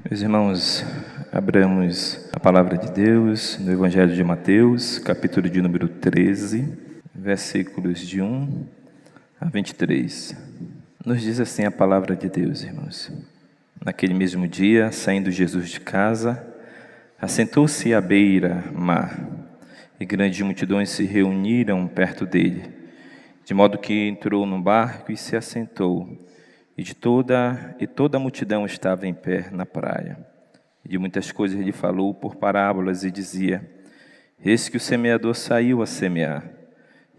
Meus irmãos, abramos a palavra de Deus no Evangelho de Mateus, capítulo de número 13, versículos de 1 a 23. Nos diz assim a palavra de Deus, irmãos. Naquele mesmo dia, saindo Jesus de casa, assentou-se à beira-mar, e grandes multidões se reuniram perto dele, de modo que entrou no barco e se assentou. E toda a multidão estava em pé na praia. E de muitas coisas lhe falou por parábolas e dizia: Eis que o semeador saiu a semear.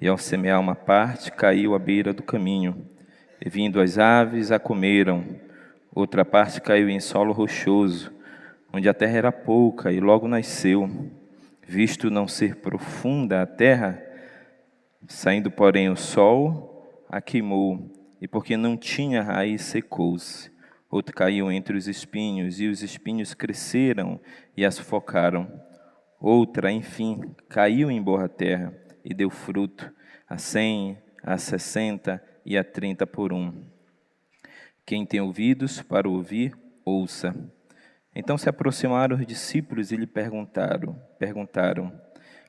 E ao semear uma parte, caiu à beira do caminho. E vindo as aves, a comeram. Outra parte caiu em solo rochoso, onde a terra era pouca, e logo nasceu. Visto não ser profunda a terra, saindo, porém, o sol, a queimou. E porque não tinha raiz, secou-se. Outra caiu entre os espinhos, e os espinhos cresceram e a sufocaram. Outra, enfim, caiu em boa terra, e deu fruto, a 100, a 60 e a 30 por um. Quem tem ouvidos para ouvir, ouça. Então se aproximaram os discípulos e lhe perguntaram,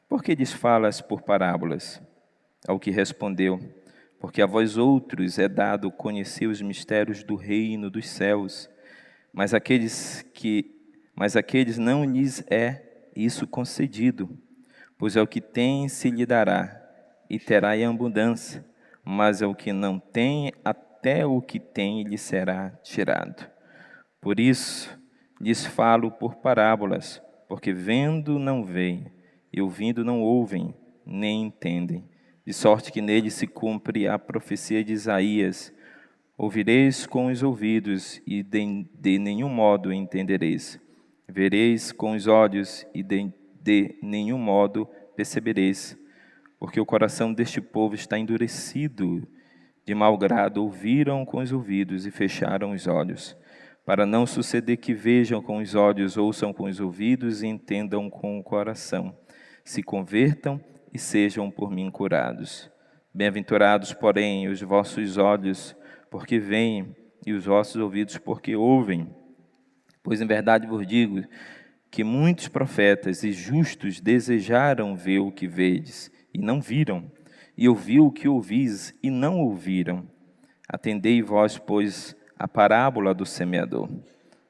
por que lhes falas por parábolas? Ao que respondeu: porque a vós outros é dado conhecer os mistérios do reino dos céus, mas aqueles não lhes é isso concedido. Pois ao que tem se lhe dará, e terá em abundância, mas ao que não tem, até o que tem lhe será tirado. Por isso lhes falo por parábolas, porque vendo não veem, e ouvindo não ouvem, nem entendem. De sorte que nele se cumpre a profecia de Isaías: ouvireis com os ouvidos e de nenhum modo entendereis. Vereis com os olhos e de nenhum modo percebereis. Porque o coração deste povo está endurecido, de mau grado ouviram com os ouvidos e fecharam os olhos, para não suceder que vejam com os olhos, ouçam com os ouvidos e entendam com o coração, se convertam e sejam por mim curados. Bem-aventurados, porém, os vossos olhos, porque veem, e os vossos ouvidos, porque ouvem. Pois em verdade vos digo que muitos profetas e justos desejaram ver o que vedes, e não viram, e ouvir o que ouvis, e não ouviram. Atendei vós, pois, a parábola do semeador.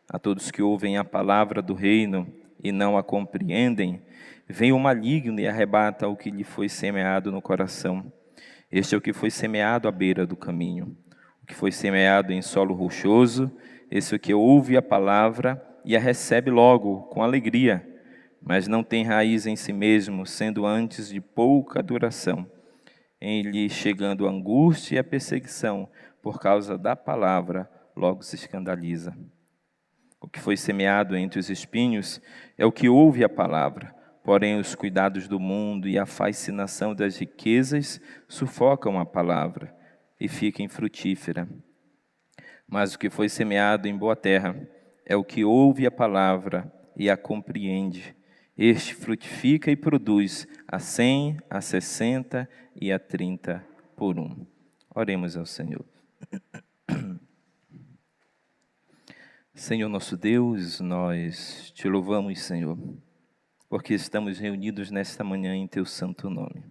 A todos que ouvem a palavra do reino e não a compreendem, vem o maligno e arrebata o que lhe foi semeado no coração. Este é o que foi semeado à beira do caminho. O que foi semeado em solo rochoso, esse é o que ouve a palavra e a recebe logo, com alegria, mas não tem raiz em si mesmo, sendo antes de pouca duração. Em lhe chegando a angústia e a perseguição, por causa da palavra, logo se escandaliza. O que foi semeado entre os espinhos é o que ouve a palavra. Porém, os cuidados do mundo e a fascinação das riquezas sufocam a palavra e fica infrutífera. Mas o que foi semeado em boa terra é o que ouve a palavra e a compreende. Este frutifica e produz a 100, a 60 e a 30 por um. Oremos ao Senhor. Senhor nosso Deus, nós te louvamos, Senhor, porque estamos reunidos nesta manhã em Teu santo nome,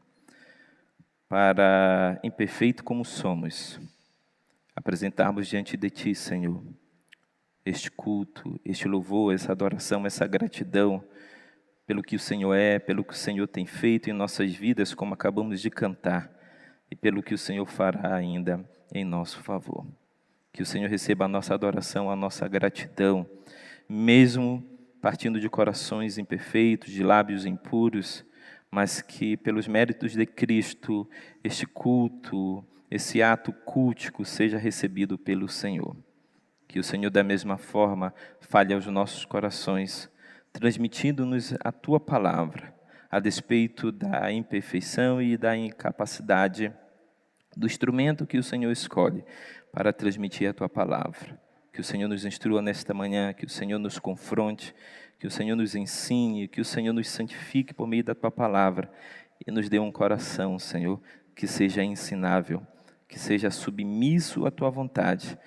para, imperfeito como somos, apresentarmos diante de Ti, Senhor, este culto, este louvor, essa adoração, essa gratidão, pelo que o Senhor é, pelo que o Senhor tem feito em nossas vidas, como acabamos de cantar, e pelo que o Senhor fará ainda em nosso favor. Que o Senhor receba a nossa adoração, a nossa gratidão, mesmo partindo de corações imperfeitos, de lábios impuros, mas que pelos méritos de Cristo, este culto, esse ato cultico seja recebido pelo Senhor. Que o Senhor da mesma forma fale aos nossos corações, transmitindo-nos a Tua palavra, a despeito da imperfeição e da incapacidade do instrumento que o Senhor escolhe para transmitir a Tua palavra. Que o Senhor nos instrua nesta manhã, que o Senhor nos confronte, que o Senhor nos ensine, que o Senhor nos santifique por meio da Tua palavra e nos dê um coração, Senhor, que seja ensinável, que seja submisso à Tua vontade,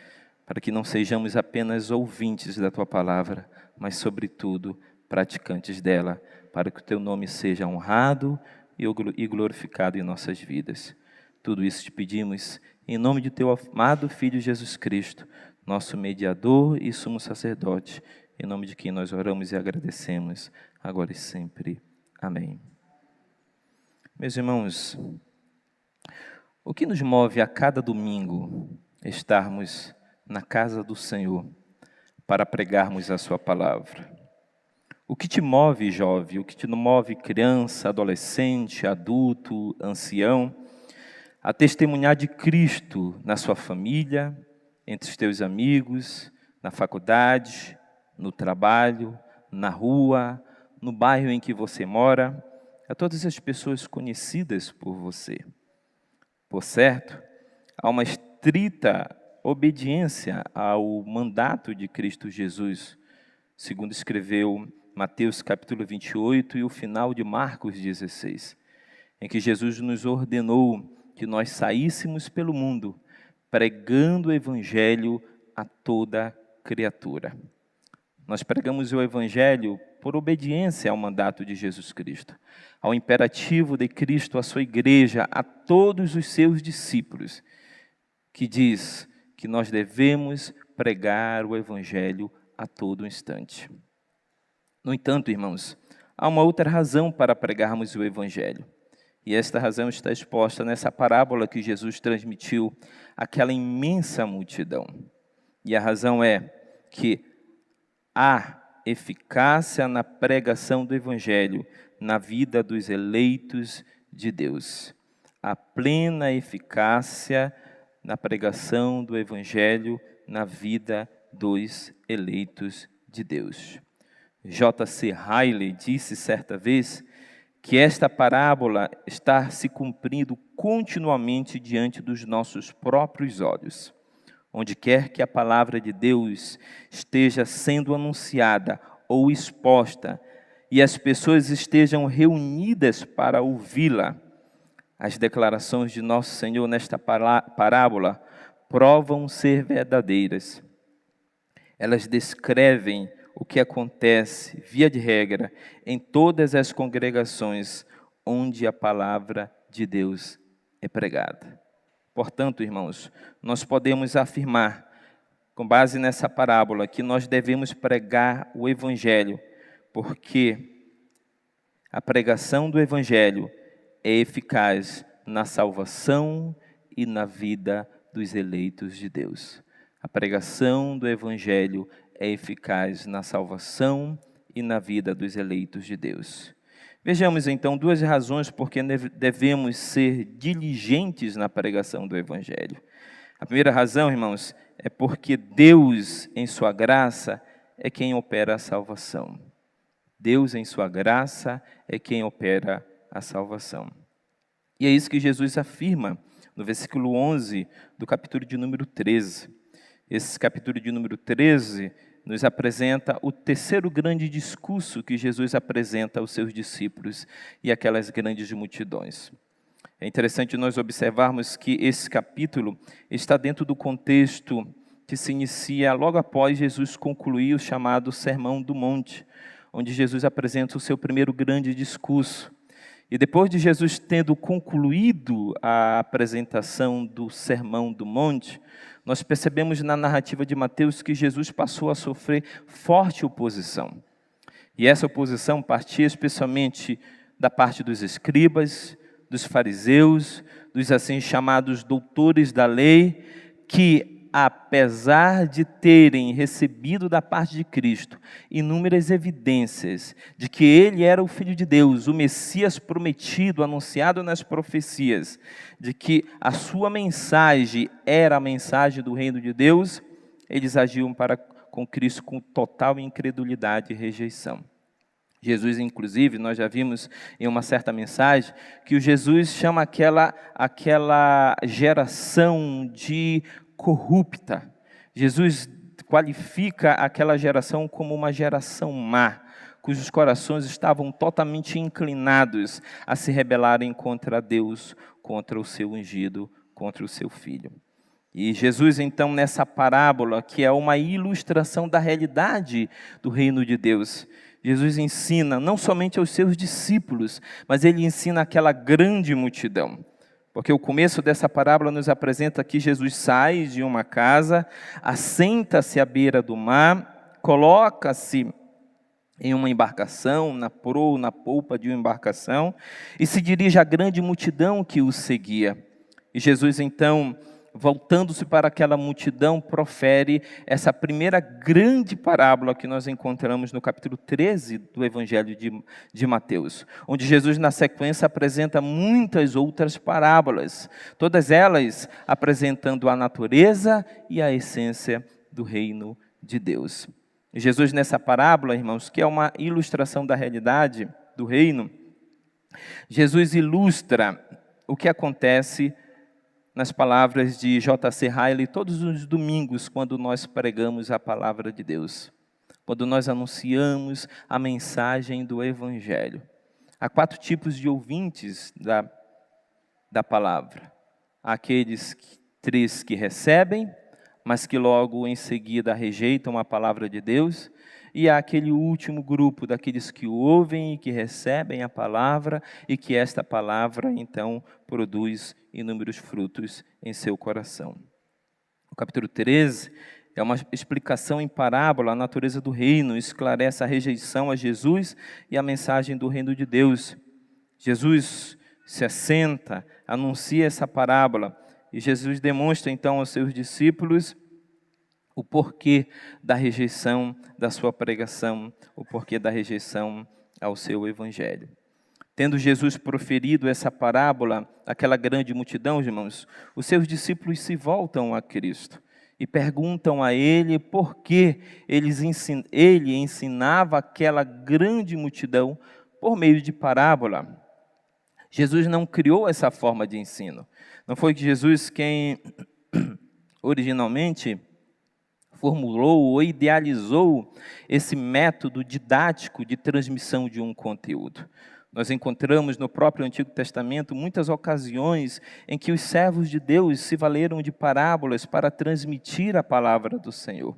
para que não sejamos apenas ouvintes da Tua palavra, mas, sobretudo, praticantes dela, para que o Teu nome seja honrado e glorificado em nossas vidas. Tudo isso te pedimos em nome de Teu amado Filho Jesus Cristo, nosso mediador e sumo sacerdote, em nome de quem nós oramos e agradecemos, agora e sempre. Amém. Meus irmãos, o que nos move a cada domingo estarmos na casa do Senhor para pregarmos a sua palavra? O que te move, jovem? O que te move, criança, adolescente, adulto, ancião, a testemunhar de Cristo na sua família, entre os teus amigos, na faculdade, no trabalho, na rua, no bairro em que você mora, a todas as pessoas conhecidas por você? Por certo, há uma estrita obediência ao mandato de Cristo Jesus, segundo escreveu Mateus capítulo 28 e o final de Marcos 16, em que Jesus nos ordenou que nós saíssemos pelo mundo, pregando o Evangelho a toda criatura. Nós pregamos o Evangelho por obediência ao mandato de Jesus Cristo, ao imperativo de Cristo à sua igreja, a todos os seus discípulos, que diz que nós devemos pregar o Evangelho a todo instante. No entanto, irmãos, há uma outra razão para pregarmos o Evangelho. E esta razão está exposta nessa parábola que Jesus transmitiu àquela imensa multidão. E a razão é que há eficácia na pregação do Evangelho na vida dos eleitos de Deus. Há plena eficácia na pregação do Evangelho na vida dos eleitos de Deus. J.C. Ryle disse certa vez que esta parábola está se cumprindo continuamente diante dos nossos próprios olhos. Onde quer que a palavra de Deus esteja sendo anunciada ou exposta e as pessoas estejam reunidas para ouvi-la, as declarações de nosso Senhor nesta parábola provam ser verdadeiras. Elas descrevem o que acontece, via de regra, em todas as congregações onde a palavra de Deus é pregada. Portanto, irmãos, nós podemos afirmar, com base nessa parábola, que nós devemos pregar o Evangelho, porque a pregação do Evangelho é eficaz na salvação e na vida dos eleitos de Deus. A pregação do Evangelho é eficaz na salvação e na vida dos eleitos de Deus. Vejamos então duas razões por que devemos ser diligentes na pregação do Evangelho. A primeira razão, irmãos, é porque Deus, em sua graça, é quem opera a salvação. Deus, em sua graça, é quem opera a salvação. E é isso que Jesus afirma no versículo 11 do capítulo de número 13. Esse capítulo de número 13 nos apresenta o terceiro grande discurso que Jesus apresenta aos seus discípulos e aquelas grandes multidões. É interessante nós observarmos que esse capítulo está dentro do contexto que se inicia logo após Jesus concluir o chamado Sermão do Monte, onde Jesus apresenta o seu primeiro grande discurso. E depois de Jesus tendo concluído a apresentação do Sermão do Monte, nós percebemos na narrativa de Mateus que Jesus passou a sofrer forte oposição. E essa oposição partia especialmente da parte dos escribas, dos fariseus, dos assim chamados doutores da lei, que apesar de terem recebido da parte de Cristo inúmeras evidências de que Ele era o Filho de Deus, o Messias prometido, anunciado nas profecias, de que a sua mensagem era a mensagem do reino de Deus, eles agiam para com Cristo com total incredulidade e rejeição. Jesus, inclusive, nós já vimos em uma certa mensagem, que o Jesus chama aquela geração de corrupta. Jesus qualifica aquela geração como uma geração má, cujos corações estavam totalmente inclinados a se rebelarem contra Deus, contra o seu ungido, contra o seu Filho. E Jesus, então, nessa parábola, que é uma ilustração da realidade do reino de Deus, Jesus ensina não somente aos seus discípulos, mas ele ensina aquela grande multidão. Porque o começo dessa parábola nos apresenta que Jesus sai de uma casa, assenta-se à beira do mar, coloca-se em uma embarcação, na proa, na polpa de uma embarcação, e se dirige à grande multidão que o seguia. E Jesus, então, voltando-se para aquela multidão, profere essa primeira grande parábola que nós encontramos no capítulo 13 do Evangelho de Mateus, onde Jesus, na sequência, apresenta muitas outras parábolas, todas elas apresentando a natureza e a essência do reino de Deus. Jesus, nessa parábola, irmãos, que é uma ilustração da realidade do reino, Jesus ilustra o que acontece nas palavras de J.C. Ryle todos os domingos, quando nós pregamos a palavra de Deus, quando nós anunciamos a mensagem do Evangelho. Há 4 tipos de ouvintes da palavra. Há aqueles 3 que recebem, mas que logo em seguida rejeitam a palavra de Deus, e há aquele último grupo daqueles que ouvem e que recebem a palavra, e que esta palavra então produz inúmeros frutos em seu coração. O capítulo 13 é uma explicação em parábola à natureza do reino, esclarece a rejeição a Jesus e a mensagem do reino de Deus. Jesus se assenta, anuncia essa parábola, e Jesus demonstra então aos seus discípulos o porquê da rejeição da sua pregação, o porquê da rejeição ao seu evangelho. Tendo Jesus proferido essa parábola àquela grande multidão, irmãos, os seus discípulos se voltam a Cristo e perguntam a Ele por que Ele ensinava aquela grande multidão por meio de parábola. Jesus não criou essa forma de ensino. Não foi Jesus quem originalmente formulou ou idealizou esse método didático de transmissão de um conteúdo. Nós encontramos no próprio Antigo Testamento muitas ocasiões em que os servos de Deus se valeram de parábolas para transmitir a palavra do Senhor.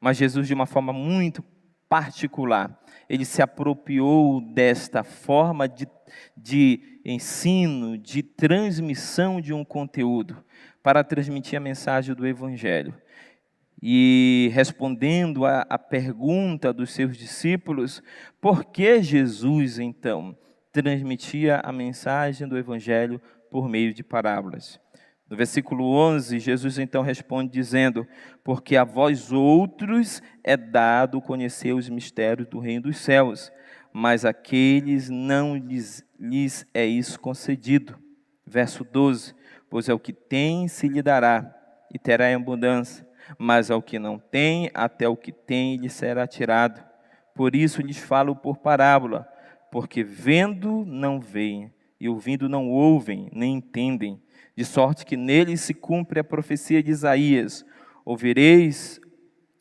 Mas Jesus, de uma forma muito particular, ele se apropriou desta forma de ensino, de transmissão de um conteúdo, para transmitir a mensagem do Evangelho. E respondendo à pergunta dos seus discípulos, por que Jesus, então, transmitia a mensagem do Evangelho por meio de parábolas? No versículo 11, Jesus então responde dizendo, porque a vós outros é dado conhecer os mistérios do reino dos céus, mas àqueles não lhes é isso concedido. Verso 12, pois ao que tem se lhe dará, e terá em abundância, mas ao que não tem, até o que tem lhe será tirado. Por isso lhes falo por parábola, porque vendo não veem, e ouvindo não ouvem, nem entendem, de sorte que neles se cumpre a profecia de Isaías, ouvireis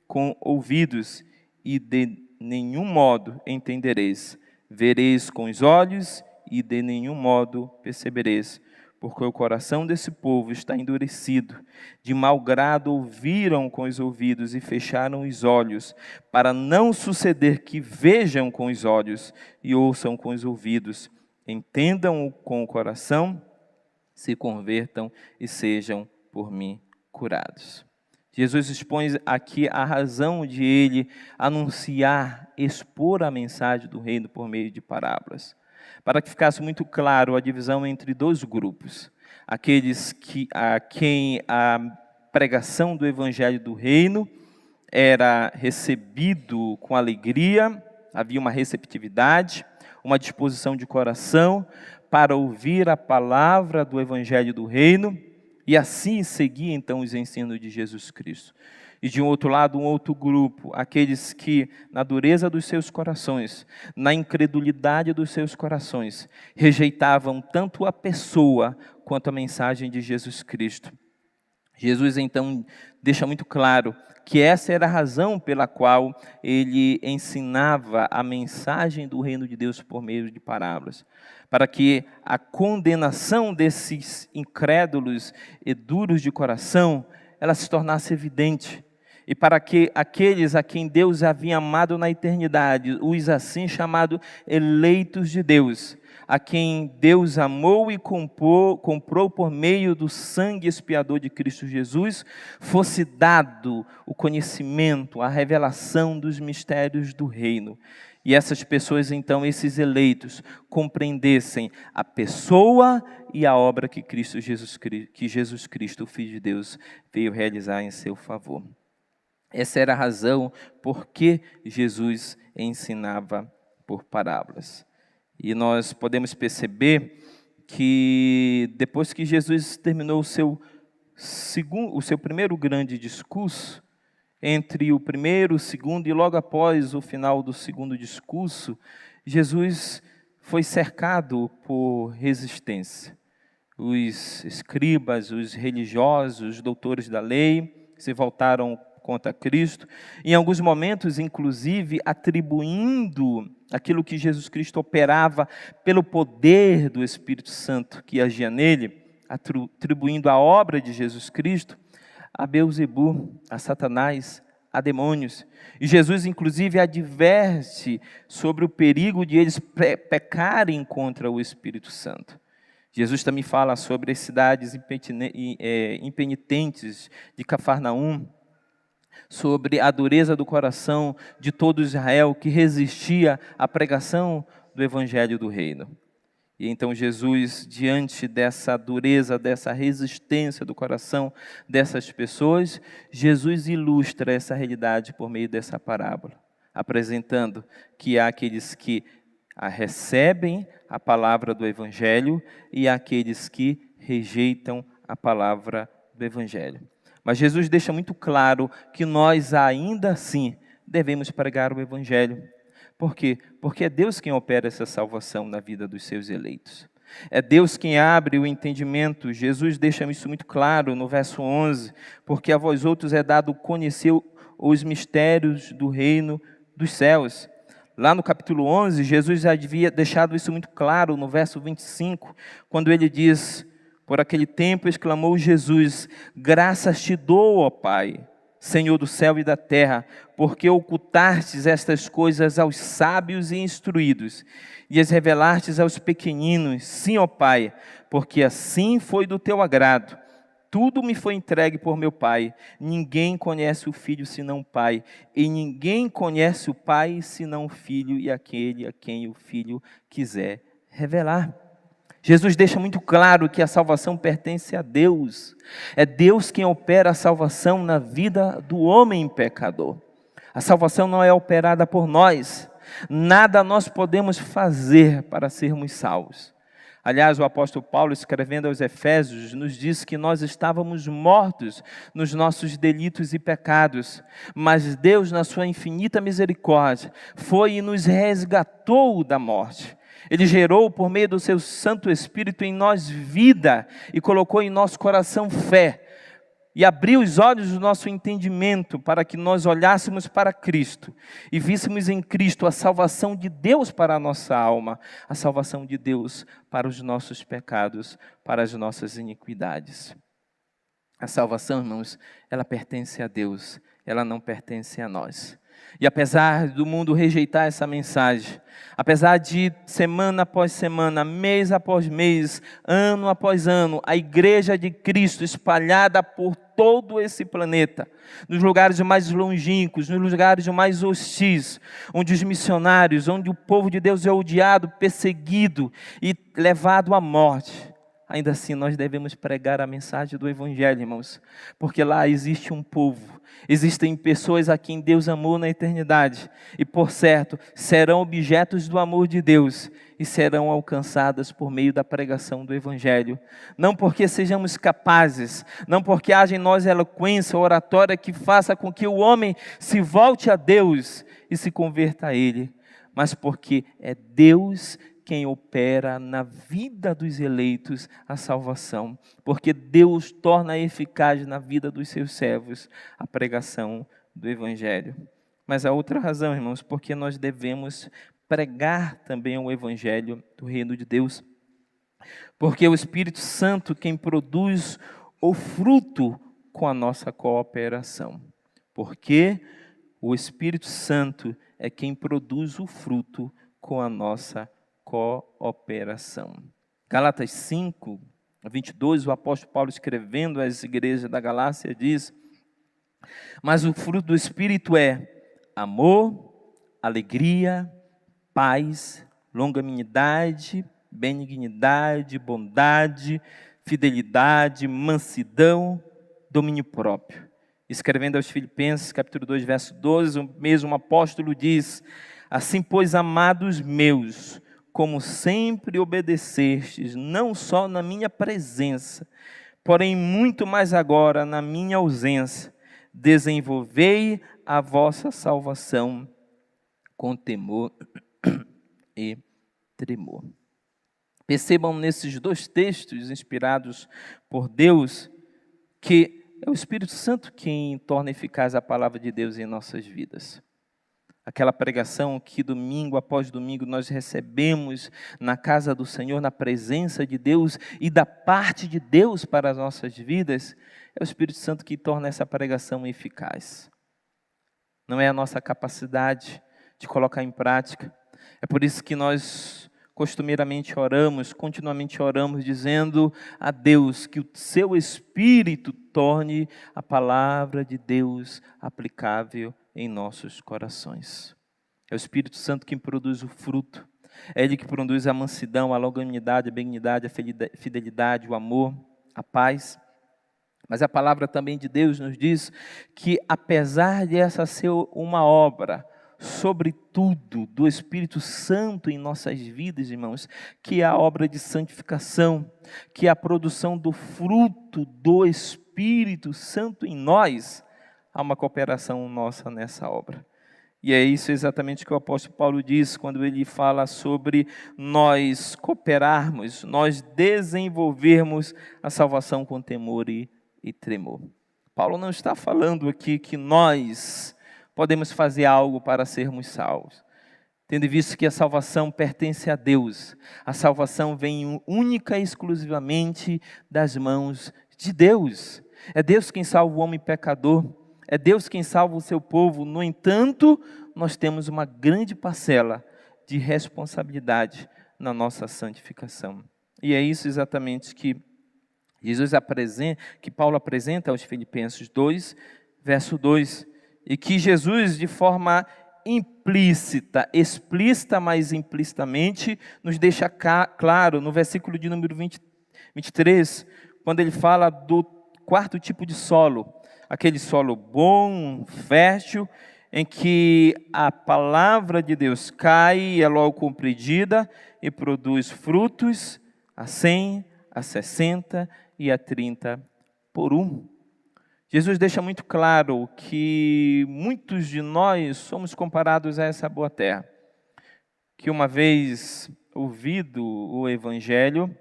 com ouvidos, e de nenhum modo entendereis, vereis com os olhos, e de nenhum modo percebereis, porque o coração desse povo está endurecido, de mau grado ouviram com os ouvidos e fecharam os olhos, para não suceder que vejam com os olhos e ouçam com os ouvidos, entendam com o coração, se convertam e sejam por mim curados. Jesus expõe aqui a razão de ele anunciar, expor a mensagem do reino por meio de parábolas, para que ficasse muito claro a divisão entre 2 grupos, aqueles a quem a pregação do evangelho do reino era recebido com alegria, havia uma receptividade, uma disposição de coração para ouvir a palavra do evangelho do reino e assim seguir então os ensinos de Jesus Cristo. E de um outro lado, um outro grupo, aqueles que, na dureza dos seus corações, na incredulidade dos seus corações, rejeitavam tanto a pessoa quanto a mensagem de Jesus Cristo. Jesus, então, deixa muito claro que essa era a razão pela qual ele ensinava a mensagem do reino de Deus por meio de parábolas, para que a condenação desses incrédulos e duros de coração ela se tornasse evidente. E para que aqueles a quem Deus havia amado na eternidade, os assim chamados eleitos de Deus, a quem Deus amou e comprou por meio do sangue expiador de Cristo Jesus, fosse dado o conhecimento, a revelação dos mistérios do reino. E essas pessoas, então, esses eleitos, compreendessem a pessoa e a obra que Jesus Cristo, o Filho de Deus, veio realizar em seu favor. Essa era a razão por que Jesus ensinava por parábolas. E nós podemos perceber que depois que Jesus terminou o seu primeiro grande discurso, entre o primeiro, o segundo e logo após o final do segundo discurso, Jesus foi cercado por resistência. Os escribas, os religiosos, os doutores da lei se voltaram contra Cristo, em alguns momentos, inclusive, atribuindo aquilo que Jesus Cristo operava pelo poder do Espírito Santo que agia nele, atribuindo a obra de Jesus Cristo a Beelzebu, a Satanás, a demônios. E Jesus, inclusive, adverte sobre o perigo de eles pecarem contra o Espírito Santo. Jesus também fala sobre as cidades impenitentes de Cafarnaum, sobre a dureza do coração de todo Israel que resistia à pregação do Evangelho do Reino. E então Jesus, diante dessa dureza, dessa resistência do coração dessas pessoas, Jesus ilustra essa realidade por meio dessa parábola, apresentando que há aqueles que recebem a palavra do Evangelho e há aqueles que rejeitam a palavra do Evangelho. Mas Jesus deixa muito claro que nós ainda assim devemos pregar o Evangelho. Por quê? Porque é Deus quem opera essa salvação na vida dos seus eleitos. É Deus quem abre o entendimento. Jesus deixa isso muito claro no verso 11. Porque a vós outros é dado conhecer os mistérios do reino dos céus. Lá no capítulo 11, Jesus já havia deixado isso muito claro no verso 25, quando ele diz: por aquele tempo exclamou Jesus: graças te dou, ó Pai, Senhor do céu e da terra, porque ocultastes estas coisas aos sábios e instruídos, e as revelastes aos pequeninos. Sim, ó Pai, porque assim foi do teu agrado. Tudo me foi entregue por meu Pai. Ninguém conhece o Filho senão o Pai, e ninguém conhece o Pai senão o Filho e aquele a quem o Filho quiser revelar. Jesus deixa muito claro que a salvação pertence a Deus. É Deus quem opera a salvação na vida do homem pecador. A salvação não é operada por nós. Nada nós podemos fazer para sermos salvos. Aliás, o apóstolo Paulo, escrevendo aos Efésios, nos diz que nós estávamos mortos nos nossos delitos e pecados, mas Deus, na sua infinita misericórdia, foi e nos resgatou da morte. Ele gerou, por meio do seu Santo Espírito, em nós vida e colocou em nosso coração fé. E abriu os olhos do nosso entendimento para que nós olhássemos para Cristo e víssemos em Cristo a salvação de Deus para a nossa alma, a salvação de Deus para os nossos pecados, para as nossas iniquidades. A salvação, irmãos, ela pertence a Deus, ela não pertence a nós. E apesar do mundo rejeitar essa mensagem, apesar de semana após semana, mês após mês, ano após ano, a igreja de Cristo espalhada por todo esse planeta, nos lugares mais longínquos, nos lugares mais hostis, onde os missionários, onde o povo de Deus é odiado, perseguido e levado à morte, ainda assim nós devemos pregar a mensagem do Evangelho, irmãos, porque lá existe um povo, existem pessoas a quem Deus amou na eternidade e, por certo, serão objetos do amor de Deus e serão alcançadas por meio da pregação do Evangelho. Não porque sejamos capazes, não porque haja em nós eloquência, oratória que faça com que o homem se volte a Deus e se converta a Ele, mas porque é Deus quem opera na vida dos eleitos a salvação, porque Deus torna eficaz na vida dos seus servos a pregação do Evangelho. Mas há outra razão, irmãos, porque nós devemos pregar também o Evangelho do reino de Deus, porque o Espírito Santo quem produz o fruto com a nossa cooperação. Porque o Espírito Santo é quem produz o fruto com a nossa cooperação. Gálatas 5, 22, o apóstolo Paulo escrevendo às igrejas da Galácia diz: mas o fruto do Espírito é amor, alegria, paz, longanimidade, benignidade, bondade, fidelidade, mansidão, domínio próprio. Escrevendo aos Filipenses, capítulo 2, verso 12, o mesmo apóstolo diz: assim, pois, amados meus, como sempre obedecestes, não só na minha presença, porém muito mais agora na minha ausência, desenvolvei a vossa salvação com temor e tremor. Percebam nesses dois textos inspirados por Deus que é o Espírito Santo quem torna eficaz a palavra de Deus em nossas vidas. Aquela pregação que domingo após domingo nós recebemos na casa do Senhor, na presença de Deus e da parte de Deus para as nossas vidas, é o Espírito Santo que torna essa pregação eficaz. Não é a nossa capacidade de colocar em prática. É por isso que nós costumeiramente oramos, continuamente oramos, dizendo a Deus que o seu Espírito torne a palavra de Deus aplicável em nossos corações. É o Espírito Santo quem produz o fruto. É Ele que produz a mansidão, a longanimidade, a benignidade, a fidelidade, o amor, a paz. Mas a palavra também de Deus nos diz que apesar de essa ser uma obra, sobretudo do Espírito Santo em nossas vidas, irmãos, que é a obra de santificação, que é a produção do fruto do Espírito Santo em nós, há uma cooperação nossa nessa obra. E é isso exatamente que o apóstolo Paulo diz quando ele fala sobre nós cooperarmos, nós desenvolvermos a salvação com temor e tremor. Paulo não está falando aqui que nós podemos fazer algo para sermos salvos. Tendo visto que a salvação pertence a Deus, a salvação vem única e exclusivamente das mãos de Deus. É Deus quem salva o homem pecador, é Deus quem salva o seu povo. No entanto, nós temos uma grande parcela de responsabilidade na nossa santificação. E é isso exatamente que Paulo apresenta aos Filipenses 2, verso 2, e que Jesus, de forma implícita, explícita, mas implicitamente, nos deixa claro no versículo de número 23, quando ele fala do quarto tipo de solo, aquele solo bom, fértil, em que a palavra de Deus cai e é logo compreendida e produz frutos a 100, a 60 e a 30 por 1. Jesus deixa muito claro que muitos de nós somos comparados a essa boa terra, que uma vez ouvido o Evangelho,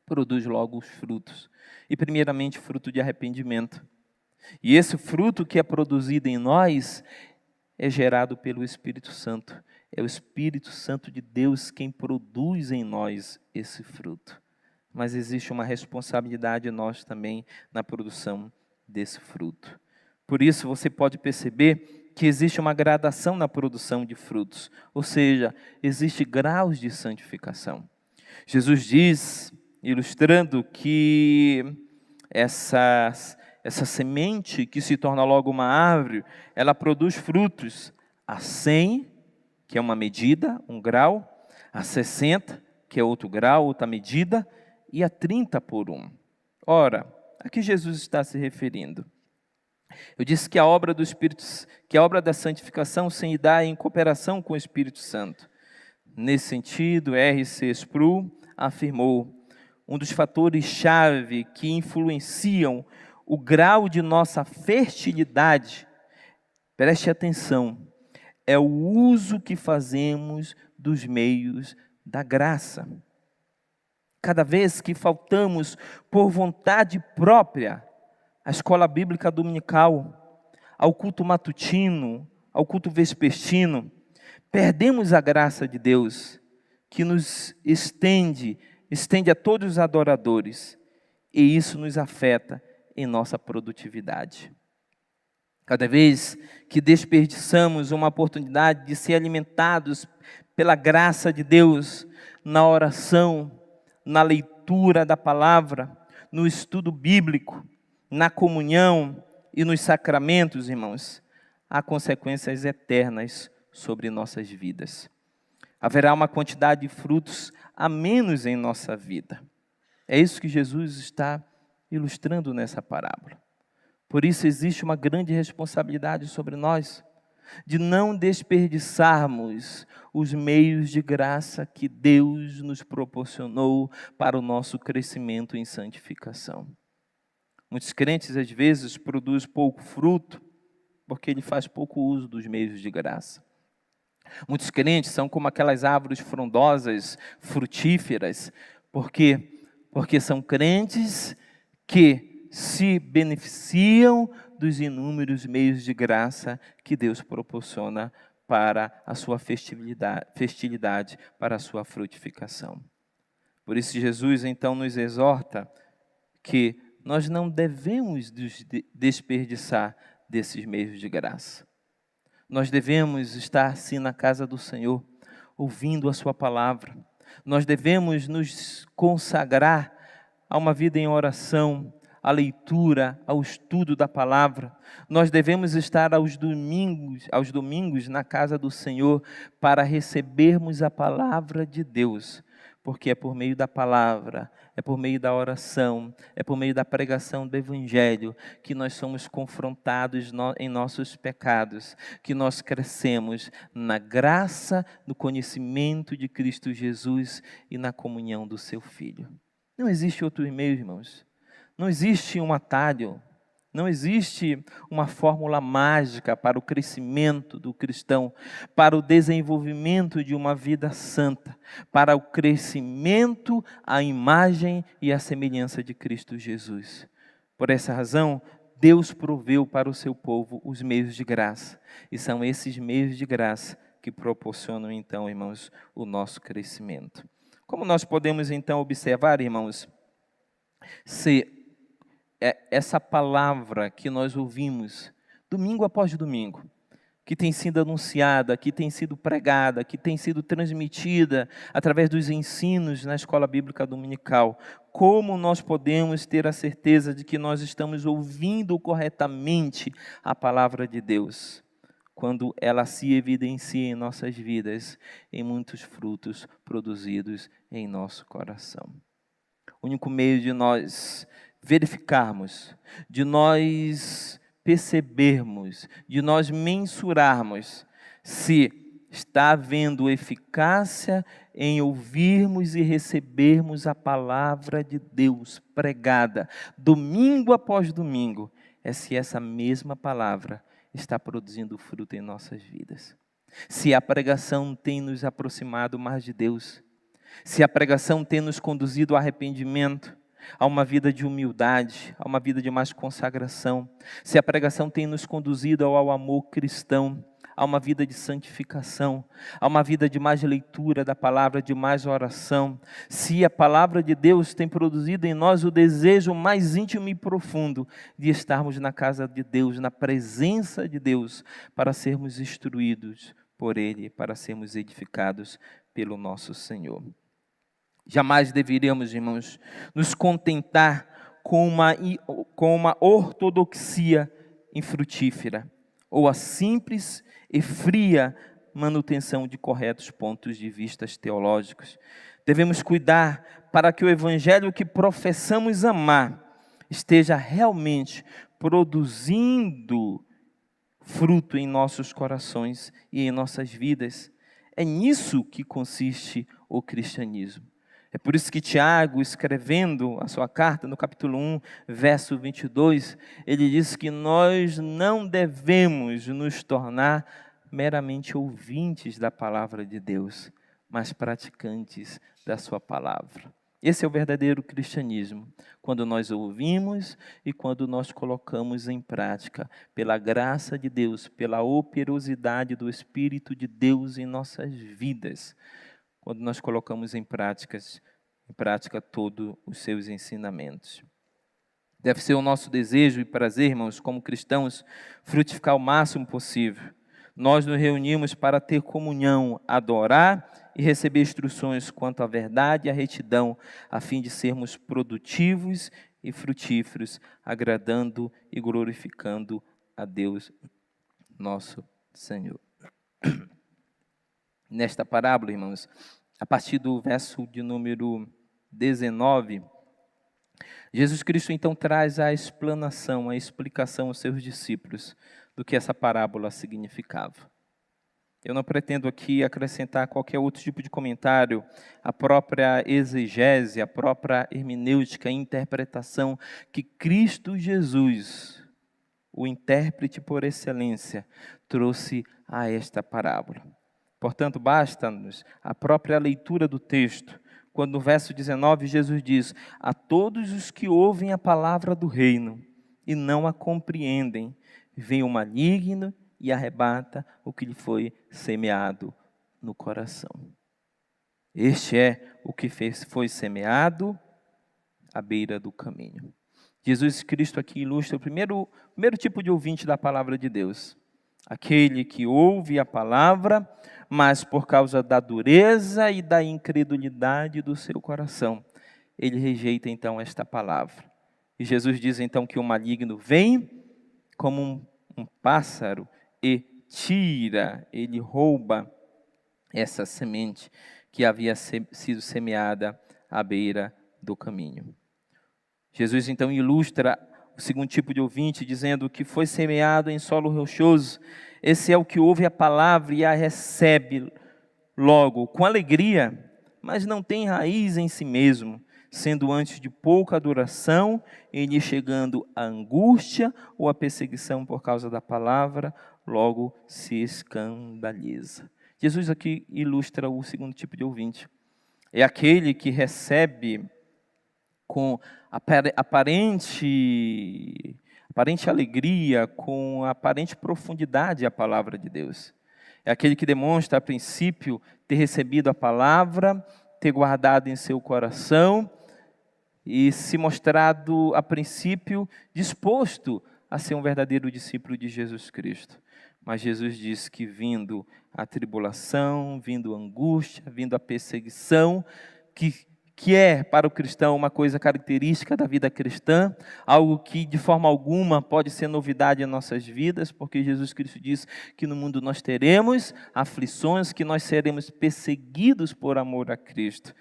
produz logo os frutos, e primeiramente fruto de arrependimento. E esse fruto que é produzido em nós é gerado pelo Espírito Santo. É o Espírito Santo de Deus quem produz em nós esse fruto. Mas existe uma responsabilidade em nós também na produção desse fruto. Por isso você pode perceber que existe uma gradação na produção de frutos, ou seja, existe graus de santificação. Jesus diz, ilustrando que essa semente que se torna logo uma árvore, ela produz frutos a 100, que é uma medida, um grau, a 60, que é outro grau, outra medida, e a 30 por 1. Ora, a que Jesus está se referindo? Eu disse que a obra do Espírito, que a obra da santificação se dá em cooperação com o Espírito Santo. Nesse sentido, R.C. Sproul afirmou: um dos fatores-chave que influenciam o grau de nossa fertilidade, preste atenção, é o uso que fazemos dos meios da graça. Cada vez que faltamos por vontade própria à escola bíblica dominical, ao culto matutino, ao culto vespertino, perdemos a graça de Deus, que nos estende a todos os adoradores, e isso nos afeta em nossa produtividade. Cada vez que desperdiçamos uma oportunidade de ser alimentados pela graça de Deus, na oração, na leitura da palavra, no estudo bíblico, na comunhão e nos sacramentos, irmãos, há consequências eternas sobre nossas vidas. Haverá uma quantidade de frutos a menos em nossa vida. É isso que Jesus está ilustrando nessa parábola. Por isso existe uma grande responsabilidade sobre nós, de não desperdiçarmos os meios de graça que Deus nos proporcionou para o nosso crescimento em santificação. Muitos crentes, às vezes, produzem pouco fruto, porque ele faz pouco uso dos meios de graça. Muitos crentes são como aquelas árvores frondosas, frutíferas, porque são crentes que se beneficiam dos inúmeros meios de graça que Deus proporciona para a sua fertilidade, para a sua frutificação. Por isso Jesus então nos exorta que nós não devemos desperdiçar desses meios de graça. Nós devemos estar sim na casa do Senhor, ouvindo a sua palavra. Nós devemos nos consagrar a uma vida em oração, à leitura, ao estudo da palavra. Nós devemos estar aos domingos na casa do Senhor para recebermos a palavra de Deus, porque é por meio da palavra, é por meio da oração, é por meio da pregação do Evangelho que nós somos confrontados em nossos pecados, que nós crescemos na graça, no conhecimento de Cristo Jesus e na comunhão do seu Filho. Não existe outro meio, irmãos. Não existe um atalho, não existe uma fórmula mágica para o crescimento do cristão, para o desenvolvimento de uma vida santa, para o crescimento à imagem e à semelhança de Cristo Jesus. Por essa razão, Deus proveu para o seu povo os meios de graça, e são esses meios de graça que proporcionam então, irmãos, o nosso crescimento. Como nós podemos então observar, irmãos, se essa palavra que nós ouvimos domingo após domingo, que tem sido anunciada, que tem sido pregada, que tem sido transmitida através dos ensinos na escola bíblica dominical, como nós podemos ter a certeza de que nós estamos ouvindo corretamente a palavra de Deus, quando ela se evidencia em nossas vidas, em muitos frutos produzidos em nosso coração? O único meio de nós verificarmos, de nós percebermos, de nós mensurarmos se está havendo eficácia em ouvirmos e recebermos a palavra de Deus pregada domingo após domingo, é se essa mesma palavra está produzindo fruto em nossas vidas. Se a pregação tem nos aproximado mais de Deus, se a pregação tem nos conduzido ao arrependimento, a uma vida de humildade, a uma vida de mais consagração, se a pregação tem nos conduzido ao amor cristão, a uma vida de santificação, a uma vida de mais leitura da palavra, de mais oração, se a palavra de Deus tem produzido em nós o desejo mais íntimo e profundo de estarmos na casa de Deus, na presença de Deus, para sermos instruídos por Ele, para sermos edificados pelo nosso Senhor. Jamais deveríamos, irmãos, nos contentar com uma ortodoxia infrutífera, ou a simples e fria manutenção de corretos pontos de vista teológicos. Devemos cuidar para que o Evangelho que professamos amar esteja realmente produzindo fruto em nossos corações e em nossas vidas. É nisso que consiste o cristianismo. É por isso que Tiago, escrevendo a sua carta, no capítulo 1, verso 22, ele diz que nós não devemos nos tornar meramente ouvintes da palavra de Deus, mas praticantes da sua palavra. Esse é o verdadeiro cristianismo, quando nós ouvimos e quando nós colocamos em prática, pela graça de Deus, pela operosidade do Espírito de Deus em nossas vidas, quando nós colocamos em prática todos os seus ensinamentos. Deve ser o nosso desejo e prazer, irmãos, como cristãos, frutificar o máximo possível. Nós nos reunimos para ter comunhão, adorar e receber instruções quanto à verdade e à retidão, a fim de sermos produtivos e frutíferos, agradando e glorificando a Deus, nosso Senhor. Nesta parábola, irmãos, a partir do verso de número 19, Jesus Cristo então traz a explanação, a explicação aos seus discípulos do que essa parábola significava. Eu não pretendo aqui acrescentar qualquer outro tipo de comentário, a própria exegese, a própria hermenêutica, a interpretação que Cristo Jesus, o intérprete por excelência, trouxe a esta parábola. Portanto, basta-nos a própria leitura do texto, quando no verso 19 Jesus diz: a todos os que ouvem a palavra do reino e não a compreendem, vem o maligno e arrebata o que lhe foi semeado no coração. Este é o que foi semeado à beira do caminho. Jesus Cristo aqui ilustra o primeiro tipo de ouvinte da palavra de Deus. Aquele que ouve a palavra, mas por causa da dureza e da incredulidade do seu coração, ele rejeita então esta palavra. E Jesus diz então que o maligno vem como um pássaro e tira, ele rouba essa semente que havia sido semeada à beira do caminho. Jesus então ilustra o segundo tipo de ouvinte, dizendo que foi semeado em solo rochoso. Esse é o que ouve a palavra e a recebe logo com alegria, mas não tem raiz em si mesmo, sendo antes de pouca duração, ele chegando à angústia ou à perseguição por causa da palavra, logo se escandaliza. Jesus aqui ilustra o segundo tipo de ouvinte. É aquele que recebe com aparente alegria, com aparente profundidade a palavra de Deus. É aquele que demonstra, a princípio, ter recebido a palavra, ter guardado em seu coração e se mostrado, a princípio, disposto a ser um verdadeiro discípulo de Jesus Cristo. Mas Jesus diz que vindo a tribulação, vindo a angústia, vindo a perseguição, que é para o cristão uma coisa característica da vida cristã, algo que de forma alguma pode ser novidade em nossas vidas, porque Jesus Cristo diz que no mundo nós teremos aflições, que nós seremos perseguidos por amor a Cristo.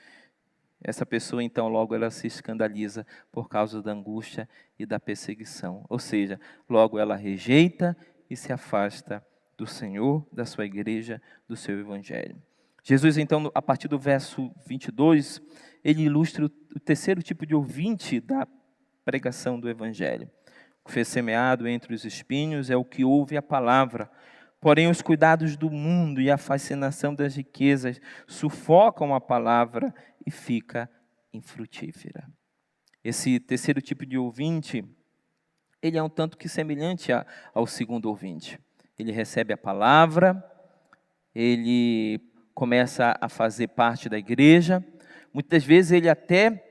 Essa pessoa então logo ela se escandaliza por causa da angústia e da perseguição, ou seja, logo ela rejeita e se afasta do Senhor, da sua igreja, do seu evangelho. Jesus então, a partir do verso 22, ele ilustra o terceiro tipo de ouvinte da pregação do evangelho. O que foi semeado entre os espinhos é o que ouve a palavra, porém os cuidados do mundo e a fascinação das riquezas sufocam a palavra e fica infrutífera. Esse terceiro tipo de ouvinte, ele é um tanto que semelhante ao segundo ouvinte. Ele recebe a palavra, ele começa a fazer parte da igreja, muitas vezes ele até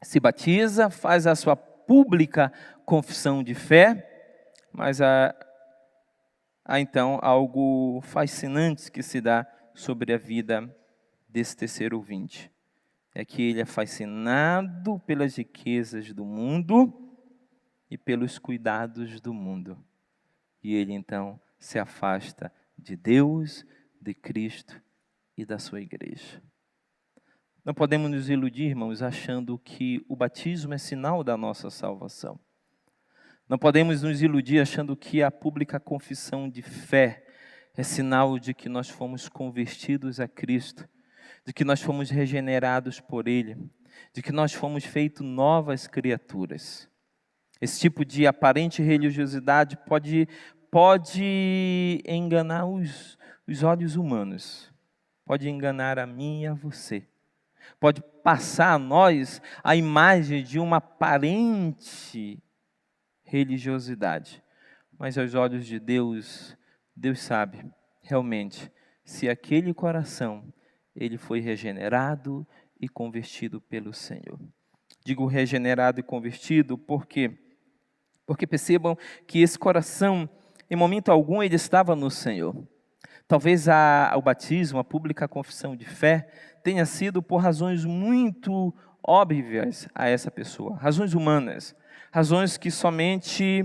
se batiza, faz a sua pública confissão de fé, mas há então algo fascinante que se dá sobre a vida desse terceiro ouvinte. É que ele é fascinado pelas riquezas do mundo e pelos cuidados do mundo. E ele então se afasta de Deus, de Cristo e da sua igreja. Não podemos nos iludir, irmãos, achando que o batismo é sinal da nossa salvação. Não podemos nos iludir achando que a pública confissão de fé é sinal de que nós fomos convertidos a Cristo, de que nós fomos regenerados por Ele, de que nós fomos feitos novas criaturas. Esse tipo de aparente religiosidade pode enganar os olhos humanos, pode enganar a mim e a você, pode passar a nós a imagem de uma aparente religiosidade, mas aos olhos de Deus, Deus sabe realmente se aquele coração ele foi regenerado e convertido pelo Senhor. Digo regenerado e convertido, por quê? Porque percebam que esse coração, em momento algum, ele estava no Senhor. Talvez o batismo, a pública confissão de fé, tenha sido por razões muito óbvias a essa pessoa, razões humanas, razões que somente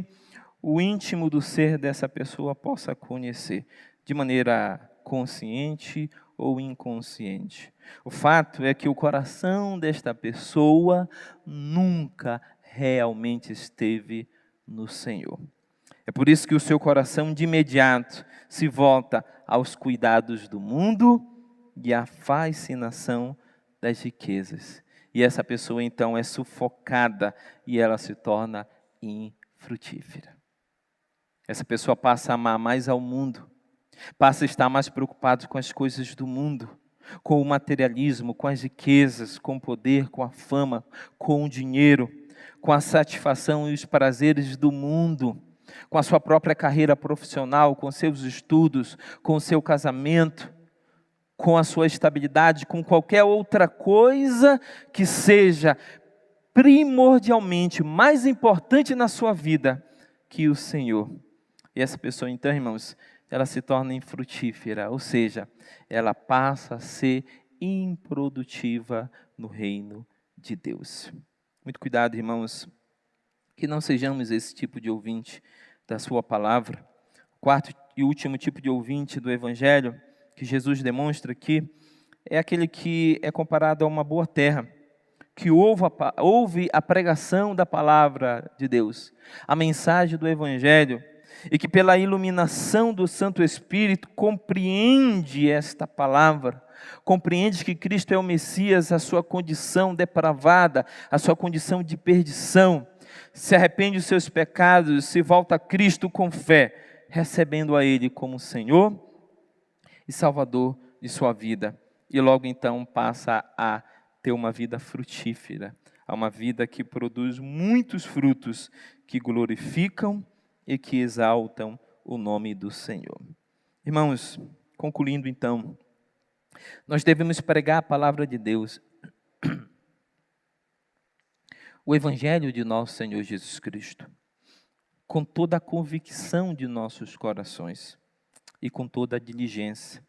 o íntimo do ser dessa pessoa possa conhecer, de maneira consciente ou inconsciente. O fato é que o coração desta pessoa nunca realmente esteve no Senhor. É por isso que o seu coração de imediato se volta aos cuidados do mundo e à fascinação das riquezas. E essa pessoa então é sufocada e ela se torna infrutífera. Essa pessoa passa a amar mais ao mundo, passa a estar mais preocupado com as coisas do mundo, com o materialismo, com as riquezas, com o poder, com a fama, com o dinheiro, com a satisfação e os prazeres do mundo, com a sua própria carreira profissional, com seus estudos, com o seu casamento, com a sua estabilidade, com qualquer outra coisa que seja primordialmente mais importante na sua vida que o Senhor. E essa pessoa, então, irmãos, ela se torna infrutífera, ou seja, ela passa a ser improdutiva no reino de Deus. Muito cuidado, irmãos, que não sejamos esse tipo de ouvinte da sua palavra. O quarto e último tipo de ouvinte do Evangelho que Jesus demonstra aqui é aquele que é comparado a uma boa terra, que ouve a pregação da palavra de Deus, a mensagem do Evangelho, e que pela iluminação do Santo Espírito compreende esta palavra, compreende que Cristo é o Messias, a sua condição depravada, a sua condição de perdição, se arrepende dos seus pecados, se volta a Cristo com fé, recebendo a Ele como Senhor e Salvador de sua vida, e logo então passa a ter uma vida frutífera, a uma vida que produz muitos frutos que glorificam e que exaltam o nome do Senhor. Irmãos, concluindo então, nós devemos pregar a palavra de Deus, o Evangelho de nosso Senhor Jesus Cristo, com toda a convicção de nossos corações e com toda a diligência,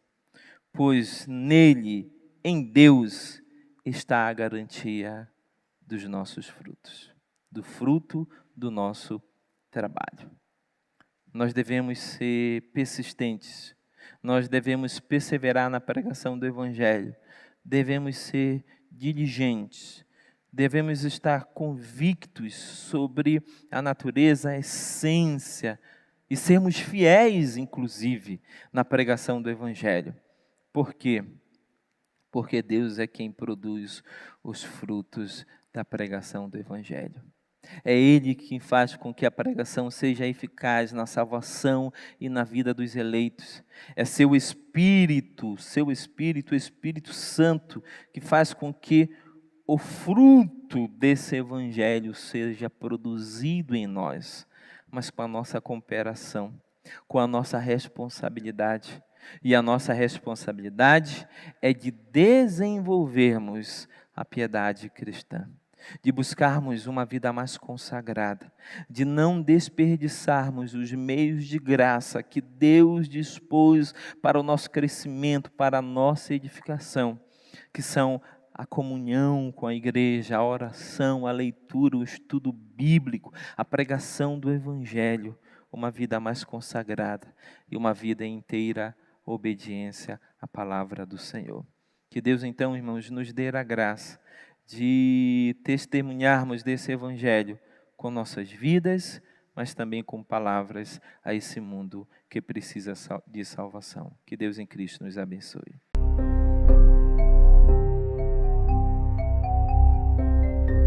pois nele, em Deus, está a garantia dos nossos frutos, do fruto do nosso trabalho. Nós devemos ser persistentes, nós devemos perseverar na pregação do Evangelho, devemos ser diligentes, devemos estar convictos sobre a natureza, a essência, e sermos fiéis, inclusive, na pregação do Evangelho. Por quê? Porque Deus é quem produz os frutos da pregação do Evangelho. É Ele quem faz com que a pregação seja eficaz na salvação e na vida dos eleitos. É seu Espírito, o Espírito Santo, que faz com que o fruto desse Evangelho seja produzido em nós, mas com a nossa cooperação, com a nossa responsabilidade. E a nossa responsabilidade é de desenvolvermos a piedade cristã, de buscarmos uma vida mais consagrada, de não desperdiçarmos os meios de graça que Deus dispôs para o nosso crescimento, para a nossa edificação, que são a comunhão com a igreja, a oração, a leitura, o estudo bíblico, a pregação do Evangelho, uma vida mais consagrada e uma vida inteira obediência à palavra do Senhor. Que Deus então, irmãos, nos dê a graça de testemunharmos desse Evangelho com nossas vidas, mas também com palavras a esse mundo que precisa de salvação. Que Deus em Cristo nos abençoe.